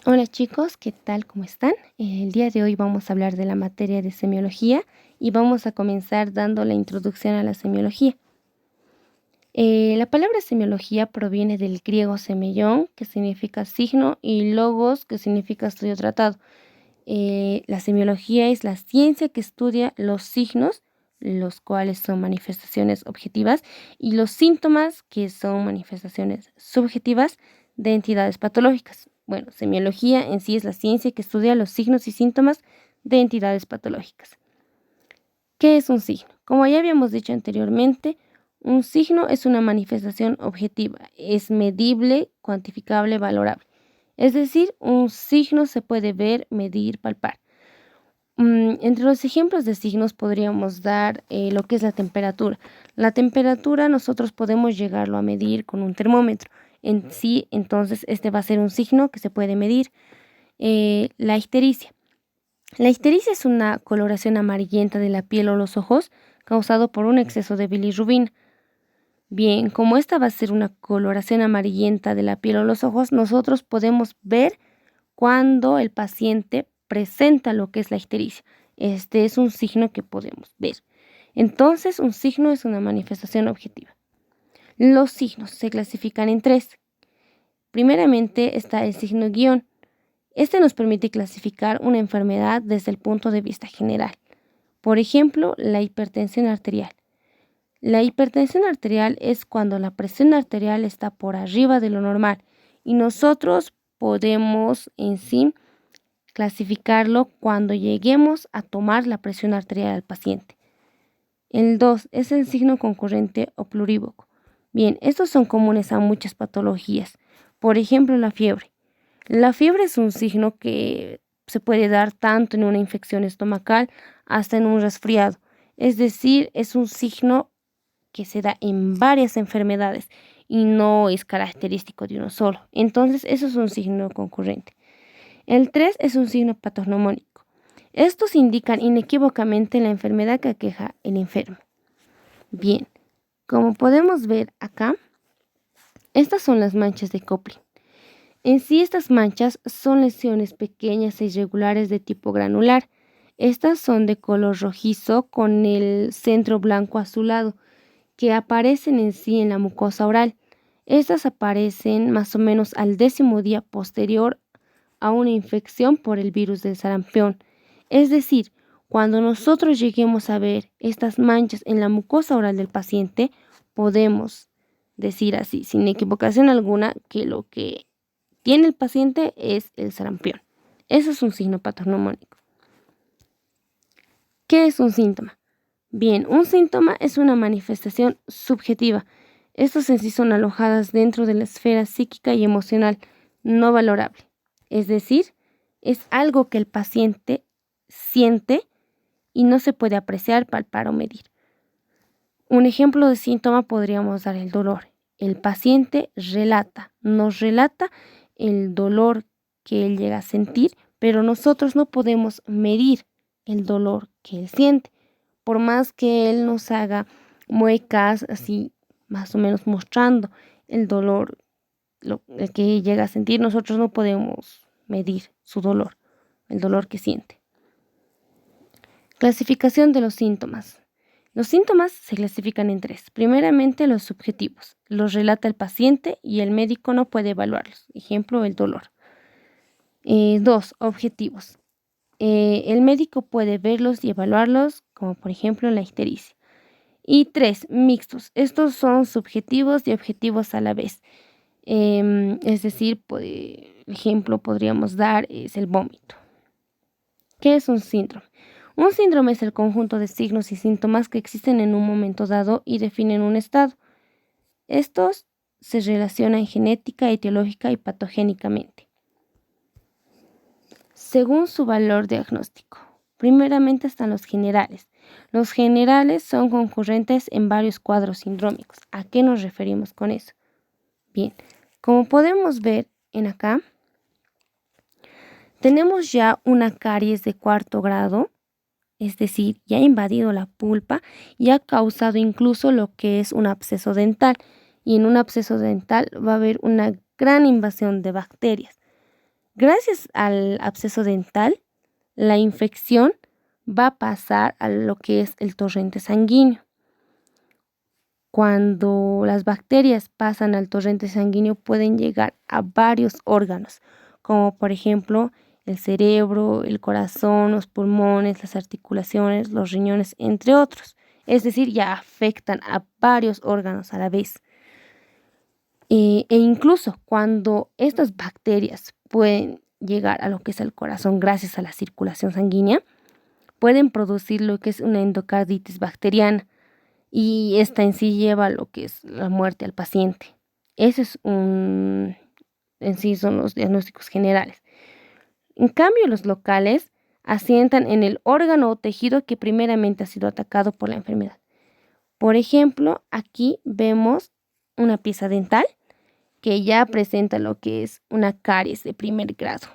Hola chicos, ¿qué tal? ¿Cómo están? El día de hoy vamos a hablar de la materia de semiología y vamos a comenzar dando la introducción a la semiología. La palabra semiología proviene del griego semeion, que significa signo, y logos, que significa estudio tratado. La semiología es la ciencia que estudia los signos, los cuales son manifestaciones objetivas, y los síntomas, que son manifestaciones subjetivas de entidades patológicas. Bueno, semiología en sí es la ciencia que estudia los signos y síntomas de entidades patológicas. ¿Qué es un signo? Como ya habíamos dicho anteriormente, un signo es una manifestación objetiva, es medible, cuantificable, valorable. Es decir, un signo se puede ver, medir, palpar. Entre los ejemplos de signos podríamos dar lo que es la temperatura. La temperatura nosotros podemos llegarlo a medir con un termómetro. En sí, entonces, este va a ser un signo que se puede medir. La ictericia. La ictericia es una coloración amarillenta de la piel o los ojos causado por un exceso de bilirrubina. Bien, como esta va a ser una coloración amarillenta de la piel o los ojos, nosotros podemos ver cuando el paciente presenta lo que es la ictericia. Este es un signo que podemos ver. Entonces, un signo es una manifestación objetiva. Los signos se clasifican en tres. Primeramente está el signo guión. Este nos permite clasificar una enfermedad desde el punto de vista general. Por ejemplo, la hipertensión arterial. La hipertensión arterial es cuando la presión arterial está por arriba de lo normal y nosotros podemos en sí clasificarlo cuando lleguemos a tomar la presión arterial al paciente. El 2 es el signo concurrente o plurívoco. Bien, estos son comunes a muchas patologías. Por ejemplo, la fiebre. La fiebre es un signo que se puede dar tanto en una infección estomacal hasta en un resfriado. Es decir, es un signo que se da en varias enfermedades y no es característico de uno solo. Entonces, eso es un signo concurrente. El 3 es un signo patognomónico. Estos indican inequívocamente la enfermedad que aqueja el enfermo. Bien, como podemos ver acá, estas son las manchas de Kopling. En sí, estas manchas son lesiones pequeñas e irregulares de tipo granular. Estas son de color rojizo con el centro blanco azulado, que aparecen en sí en la mucosa oral. Estas aparecen más o menos al 10º día posterior a una infección por el virus del sarampión. Es decir, cuando nosotros lleguemos a ver estas manchas en la mucosa oral del paciente, podemos decir así, sin equivocación alguna, que lo que tiene el paciente es el sarampión. Eso es un signo patognomónico. ¿Qué es un síntoma? Bien, un síntoma es una manifestación subjetiva. Estos en sí son alojadas dentro de la esfera psíquica y emocional no valorable. Es decir, es algo que el paciente siente y no se puede apreciar, palpar o medir. Un ejemplo de síntoma podríamos dar el dolor. El paciente nos relata el dolor que él llega a sentir, pero nosotros no podemos medir el dolor que él siente. Por más que él nos haga muecas así, más o menos mostrando el dolor el que llega a sentir, nosotros no podemos medir su dolor, el dolor que siente. Clasificación de los síntomas. Los síntomas se clasifican en tres. Primeramente, los subjetivos. Los relata el paciente y el médico no puede evaluarlos. Ejemplo, el dolor. 2. Objetivos. El médico puede verlos y evaluarlos, como por ejemplo la ictericia. Y 3. Mixtos. Estos son subjetivos y objetivos a la vez. Es decir, ejemplo podríamos dar es el vómito. ¿Qué es un síndrome? Un síndrome es el conjunto de signos y síntomas que existen en un momento dado y definen un estado. Estos se relacionan genética, etiológica y patogénicamente, según su valor diagnóstico. Primeramente están los generales. Los generales son concurrentes en varios cuadros sindrómicos. ¿A qué nos referimos con eso? Bien, como podemos ver en acá, tenemos ya una caries de 4º grado, es decir, ya ha invadido la pulpa y ha causado incluso lo que es un absceso dental. Y en un absceso dental va a haber una gran invasión de bacterias. Gracias al absceso dental, la infección va a pasar a lo que es el torrente sanguíneo. Cuando las bacterias pasan al torrente sanguíneo pueden llegar a varios órganos, como por ejemplo el cerebro, el corazón, los pulmones, las articulaciones, los riñones, entre otros. Es decir, ya afectan a varios órganos a la vez. E incluso cuando estas bacterias pueden llegar a lo que es el corazón gracias a la circulación sanguínea, pueden producir lo que es una endocarditis bacteriana y esta en sí lleva a lo que es la muerte al paciente. En sí son los diagnósticos generales. En cambio, los locales asientan en el órgano o tejido que primeramente ha sido atacado por la enfermedad. Por ejemplo, aquí vemos una pieza dental que ya presenta lo que es una caries de primer grado.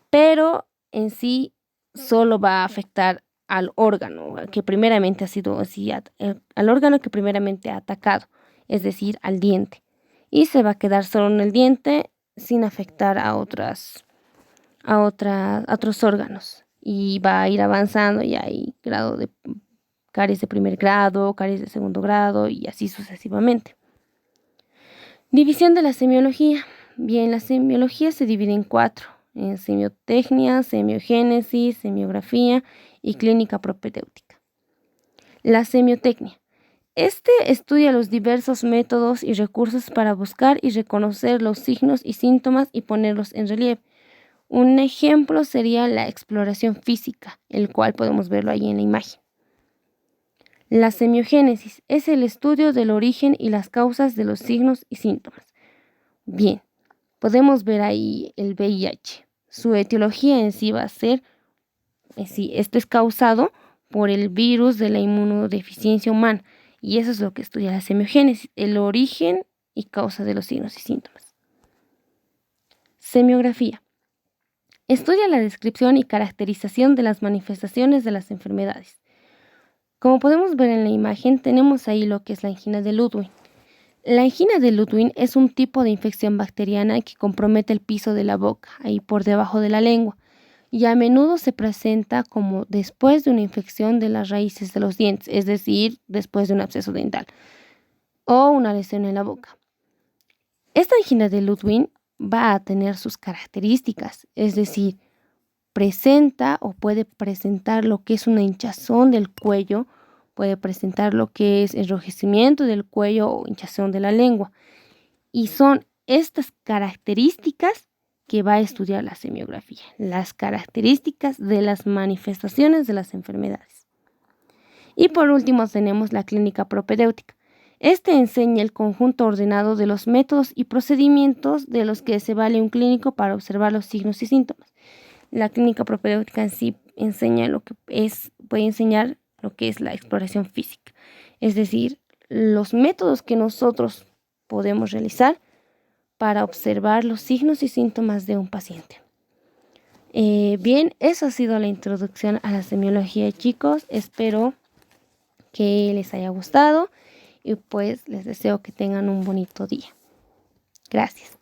Pero en sí solo va a afectar al órgano que primeramente ha sido al órgano que primeramente ha atacado, es decir, al diente. Y se va a quedar solo en el diente sin afectar a otros órganos. Y va a ir avanzando y hay grado de caries de primer grado, caries de segundo grado y así sucesivamente. División de la semiología. Bien, la semiología se divide en 4, en semiotecnia, semiogénesis, semiografía y clínica propedéutica. La semiotecnia. Estudia los diversos métodos y recursos para buscar y reconocer los signos y síntomas y ponerlos en relieve. Un ejemplo sería la exploración física, el cual podemos verlo ahí en la imagen. La semiogénesis es el estudio del origen y las causas de los signos y síntomas. Bien, podemos ver ahí el VIH. Su etiología en sí va a ser, esto es causado por el virus de la inmunodeficiencia humana. Y eso es lo que estudia la semiogénesis, el origen y causa de los signos y síntomas. Semiografía. Estudia la descripción y caracterización de las manifestaciones de las enfermedades. Como podemos ver en la imagen, tenemos ahí lo que es la angina de Ludwig. La angina de Ludwig es un tipo de infección bacteriana que compromete el piso de la boca, ahí por debajo de la lengua, y a menudo se presenta como después de una infección de las raíces de los dientes, es decir, después de un absceso dental o una lesión en la boca. Esta angina de Ludwig va a tener sus características, es decir, presenta o puede presentar lo que es una hinchazón del cuello, puede presentar lo que es enrojecimiento del cuello o hinchazón de la lengua. Y son estas características que va a estudiar la semiografía, las características de las manifestaciones de las enfermedades. Y por último tenemos la clínica propedéutica. Este enseña el conjunto ordenado de los métodos y procedimientos de los que se vale un clínico para observar los signos y síntomas. La clínica propedéutica en sí puede enseñar lo que es la exploración física, es decir, los métodos que nosotros podemos realizar para observar los signos y síntomas de un paciente. Bien, eso ha sido la introducción a la semiología, chicos. Espero que les haya gustado y pues les deseo que tengan un bonito día. Gracias.